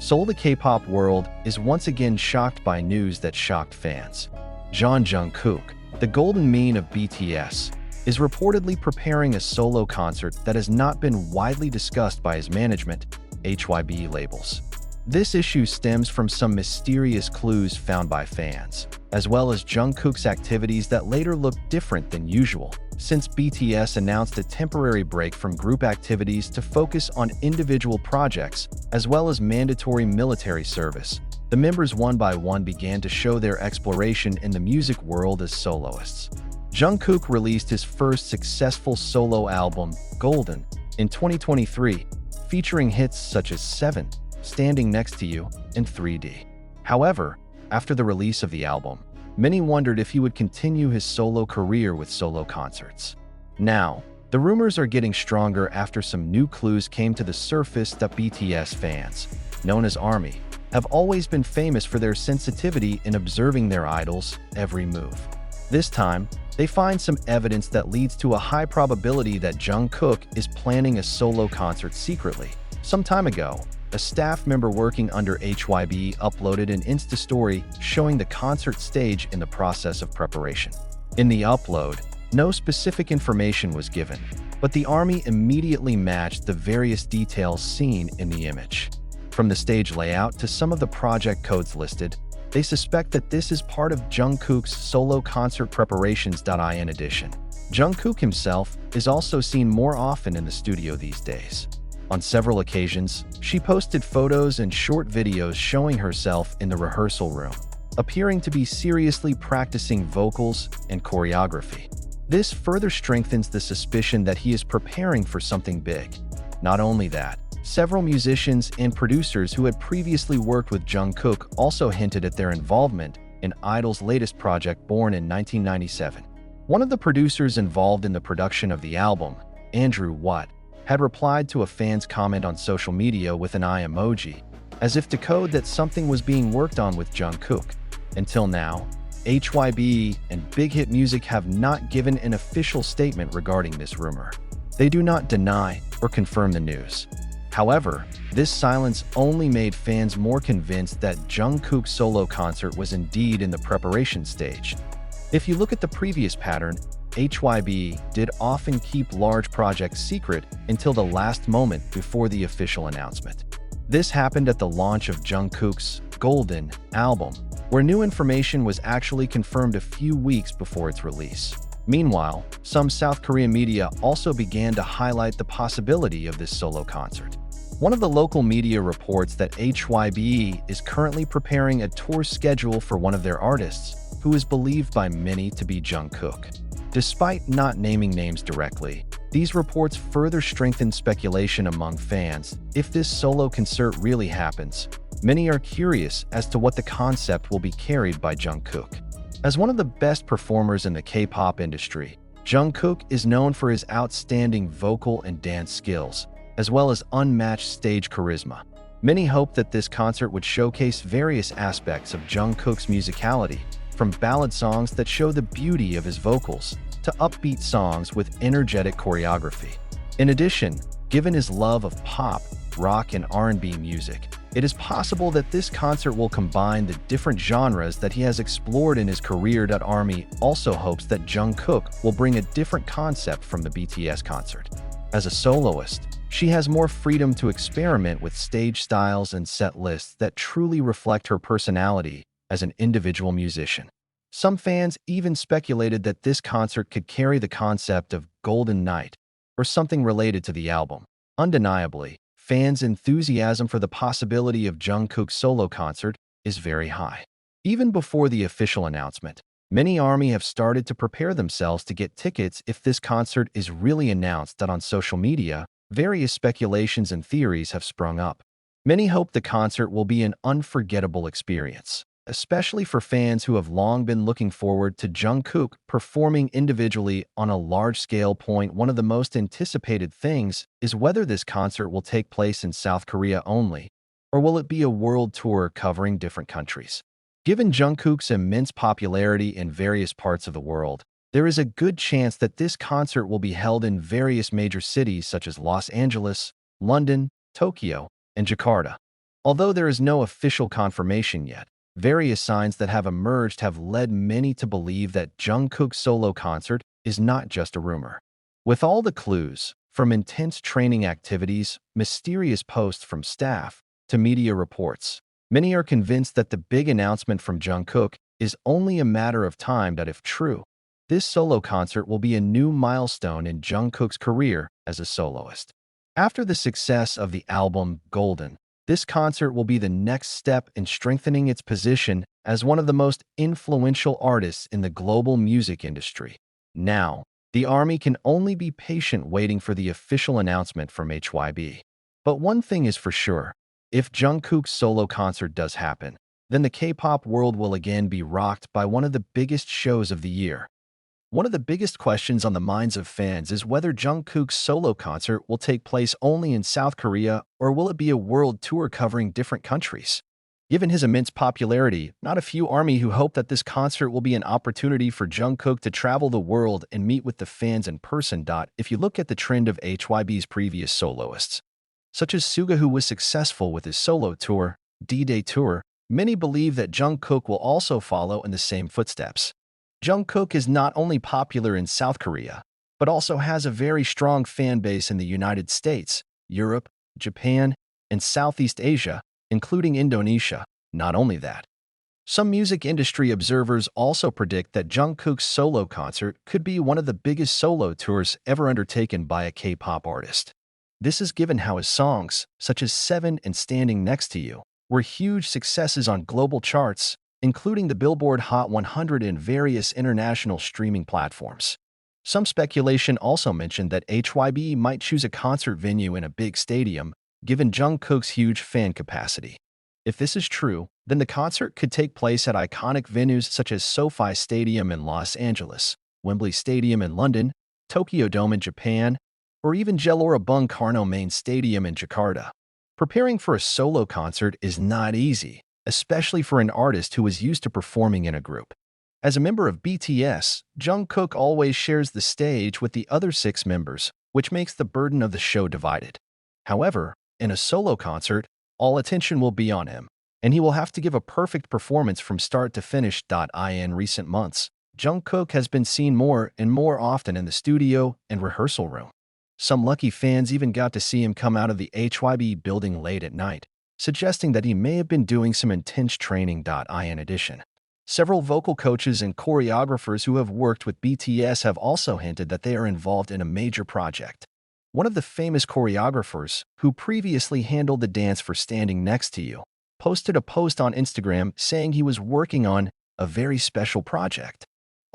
Seoul, the K-pop world, is once again shocked by news that shocked fans. Jungkook, the golden mean of BTS, is reportedly preparing a solo concert that has not been widely discussed by his management, HYB labels. This issue stems from some mysterious clues found by fans, as well as Jungkook's activities that later looked different than usual, since BTS announced a temporary break from group activities to focus on individual projects, as well as mandatory military service. The members one by one began to show their exploration in the music world as soloists. Jungkook released his first successful solo album, Golden, in 2023, featuring hits such as 7, Standing Next to You, and 3D. However, after the release of the album, many wondered if he would continue his solo career with solo concerts. Now, the rumors are getting stronger after some new clues came to the surface that BTS fans, known as ARMY, have always been famous for their sensitivity in observing their idols' every move. This time, they find some evidence that leads to a high probability that Jungkook is planning a solo concert secretly. Some time ago, a staff member working under HYB uploaded an Insta story showing the concert stage in the process of preparation. In the upload, no specific information was given, but the ARMY immediately matched the various details seen in the image. From the stage layout to some of the project codes listed, they suspect that this is part of Jungkook's solo concert preparations. In addition, Jungkook himself is also seen more often in the studio these days. On several occasions, she posted photos and short videos showing herself in the rehearsal room, appearing to be seriously practicing vocals and choreography. This further strengthens the suspicion that he is preparing for something big. Not only that, several musicians and producers who had previously worked with Jungkook also hinted at their involvement in Idol's latest project, born in 1997. One of the producers involved in the production of the album, Andrew Watt, had replied to a fan's comment on social media with an eye emoji, as if to code that something was being worked on with Jungkook. Until now, HYB and Big Hit Music have not given an official statement regarding this rumor. They do not deny or confirm the news. However, this silence only made fans more convinced that Jungkook's solo concert was indeed in the preparation stage. If you look at the previous pattern, HYB did often keep large projects secret until the last moment before the official announcement. This happened at the launch of Jungkook's Golden album, where new information was actually confirmed a few weeks before its release. Meanwhile, some South Korean media also began to highlight the possibility of this solo concert. One of the local media reports that HYB is currently preparing a tour schedule for one of their artists, who is believed by many to be Jungkook. Despite not naming names directly, these reports further strengthen speculation among fans. If this solo concert really happens, many are curious as to what the concept will be carried by Jungkook. As one of the best performers in the K-pop industry, Jungkook is known for his outstanding vocal and dance skills, as well as unmatched stage charisma. Many hope that this concert would showcase various aspects of Jungkook's musicality, from ballad songs that show the beauty of his vocals to upbeat songs with energetic choreography. In addition, given his love of pop, rock, and R&B music, it is possible that this concert will combine the different genres that he has explored in his career. ARMY also hopes that Jungkook will bring a different concept from the BTS concert. As a soloist, she has more freedom to experiment with stage styles and set lists that truly reflect her personality as an individual musician. Some fans even speculated that this concert could carry the concept of Golden Night or something related to the album. Undeniably, fans' enthusiasm for the possibility of Jungkook's solo concert is very high. Even before the official announcement, many ARMY have started to prepare themselves to get tickets if this concert is really announced. On social media, various speculations and theories have sprung up. Many hope the concert will be an unforgettable experience, especially for fans who have long been looking forward to Jungkook performing individually on a large scale. One of the most anticipated things is whether this concert will take place in South Korea only, or will it be a world tour covering different countries. Given Jungkook's immense popularity in various parts of the world, there is a good chance that this concert will be held in various major cities such as Los Angeles, London, Tokyo, and Jakarta. Although there is no official confirmation yet, various signs that have emerged have led many to believe that Jungkook's solo concert is not just a rumor. With all the clues, from intense training activities, mysterious posts from staff, to media reports, many are convinced that the big announcement from Jungkook is only a matter of time that, if true, this solo concert will be a new milestone in Jungkook's career as a soloist. After the success of the album Golden, this concert will be the next step in strengthening its position as one of the most influential artists in the global music industry. Now, the ARMY can only be patient waiting for the official announcement from HYB. But one thing is for sure, if Jungkook's solo concert does happen, then the K-pop world will again be rocked by one of the biggest shows of the year. One of the biggest questions on the minds of fans is whether Jungkook's solo concert will take place only in South Korea or will it be a world tour covering different countries. Given his immense popularity, not a few ARMY who hope that this concert will be an opportunity for Jungkook to travel the world and meet with the fans in person. If you look at the trend of HYB's previous soloists, such as Suga, who was successful with his solo tour, D-Day tour, many believe that Jungkook will also follow in the same footsteps. Jungkook is not only popular in South Korea, but also has a very strong fan base in the United States, Europe, Japan, and Southeast Asia, including Indonesia. Not only that, some music industry observers also predict that Jungkook's solo concert could be one of the biggest solo tours ever undertaken by a K-pop artist. This is given how his songs, such as Seven and Standing Next to You, were huge successes on global charts, including the Billboard Hot 100 and various international streaming platforms. Some speculation also mentioned that HYB might choose a concert venue in a big stadium, given Jungkook's huge fan capacity. If this is true, then the concert could take place at iconic venues such as SoFi Stadium in Los Angeles, Wembley Stadium in London, Tokyo Dome in Japan, or even Gelora Bung Karno Main Stadium in Jakarta. Preparing for a solo concert is not easy, especially for an artist who is used to performing in a group. As a member of BTS, Jungkook always shares the stage with the other 6 members, which makes the burden of the show divided. However, in a solo concert, all attention will be on him, and he will have to give a perfect performance from start to finish. In recent months, Jungkook has been seen more and more often in the studio and rehearsal room. Some lucky fans even got to see him come out of the HYB building late at night, suggesting that he may have been doing some intense training. In addition, several vocal coaches and choreographers who have worked with BTS have also hinted that they are involved in a major project. One of the famous choreographers, who previously handled the dance for Standing Next to You, posted a post on Instagram saying he was working on a very special project.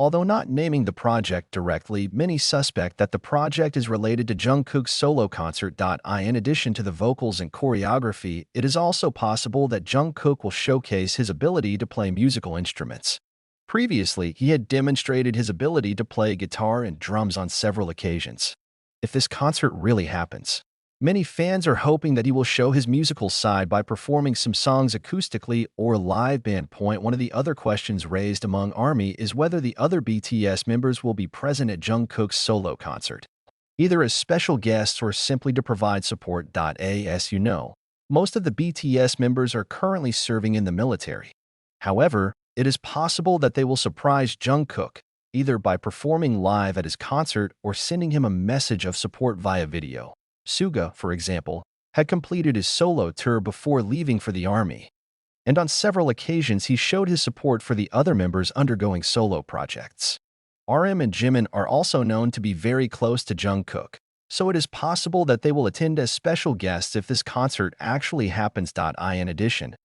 Although not naming the project directly, many suspect that the project is related to Jungkook's solo concert. In addition to the vocals and choreography, it is also possible that Jungkook will showcase his ability to play musical instruments. Previously, he had demonstrated his ability to play guitar and drums on several occasions. If this concert really happens, many fans are hoping that he will show his musical side by performing some songs acoustically or live band. One of the other questions raised among ARMY is whether the other BTS members will be present at Jungkook's solo concert, either as special guests or simply to provide support. As you know, most of the BTS members are currently serving in the military. However, it is possible that they will surprise Jungkook, either by performing live at his concert or sending him a message of support via video. Suga, for example, had completed his solo tour before leaving for the ARMY, and on several occasions he showed his support for the other members undergoing solo projects. RM and Jimin are also known to be very close to Jungkook, so it is possible that they will attend as special guests if this concert actually happens. In addition,